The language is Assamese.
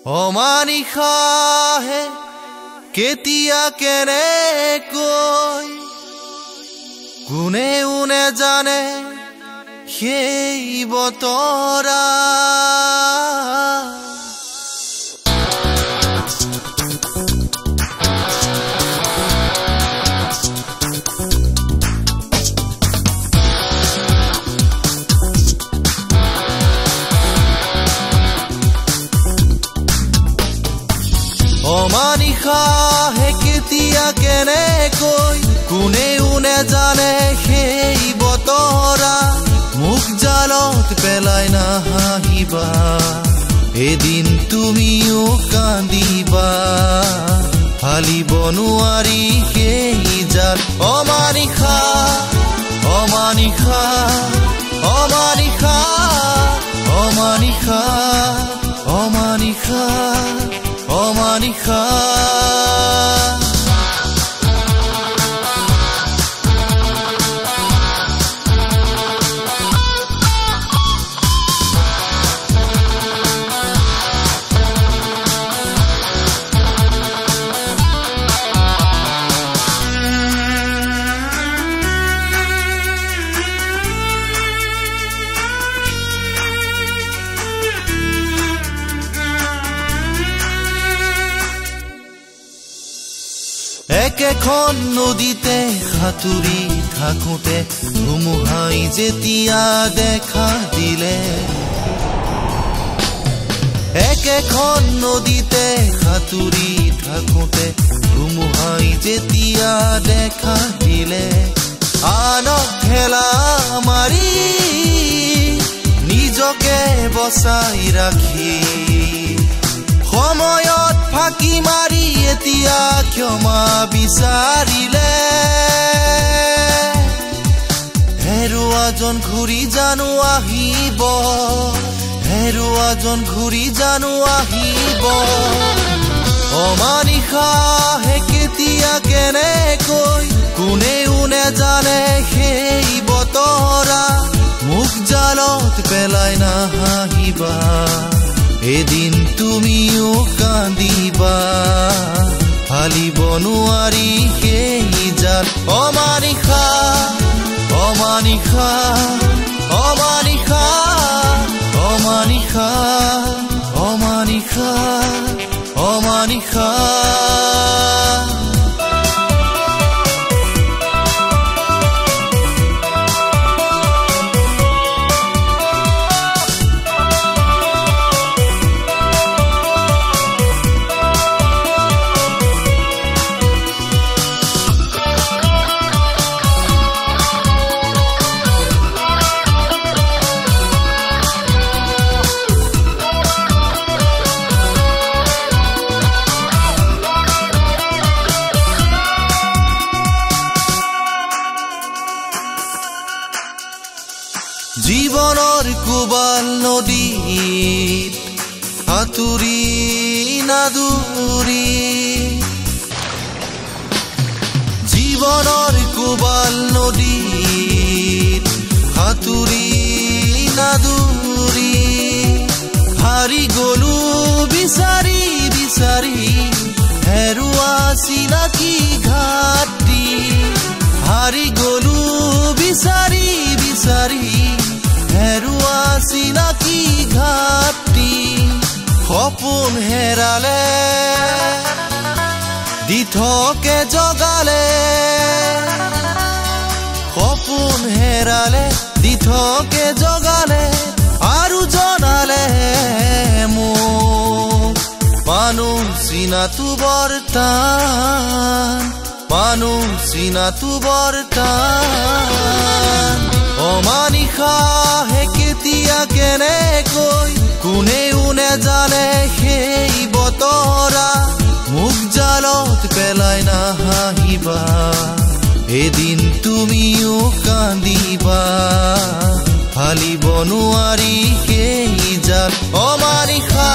অমানিশাহে কেতিয়া কেনেকৈ কোনেও নেজানে সেই বতৰা অমানিশাহে কেতিয়া কেনেকৈ কোনেও নেজানে সেই বতৰা মুখ জালত পেলাই নাহিবা এদিন তুমিও কান্দিবা ফালিব নোৱাৰি সেই জাল অমানিশা অমানিশা অমানিশা অমানিশা অমানিশা অমানিশা একেখন নদীতে সাঁতুৰি থাকোঁতে ধুমুহাই যেতিয়া দেখা দিলে একেখন নদীতে সাঁতুৰি থাকোঁতে ধুমুহাই যেতিয়া দেখা দিলে আনক ঠেলা মাৰি নিজকে বচাই ৰাখি সময়ত ফাঁকি মাৰি এতিয়া ক্ষমা বিচাৰিলে হেৰুৱাজন ঘূৰি জানো আহিব হেৰুৱাজন ঘূৰি জানো আহিব অমানিশাহে কেতিয়া কেনেকৈ কোনেও নেজানে সেই বতৰা মুখ জালত পেলাই নাহিবা এদিন তুমিও কান্দিবা ফালিব নোৱাৰি সেই জাল অমানিশা অমানিশা অমানিশা অমানিশা অমানিশা অমানিশা জীৱনৰ কোবাল নদীত সাঁতুৰি নাদুৰি জীৱনৰ কোবাল নদীত সাঁতুৰি নাদুৰি হাৰি গলো বিচাৰি বিচাৰি হেৰুৱা চিনাকি ঘাটি হাৰি গলো বিচাৰি বিচাৰি হেৰুৱা চিনাকি ঘাটি সপোন হেৰালে দি থকে জগালে সপোন হেৰালে দি থকে জগালে আৰু জনালে মোক মানুহ চিনাটো বৰ টান মানুহ চিনাটো বৰ টান অমানিশাহে কেতিয়া কেনেকৈ কোনেও নেজানে সেই বতৰা মুখ জালত পেলাই নাহিবা এদিন তুমিও কান্দিবা ফালিব নোৱাৰি সেই জাল অমানিশা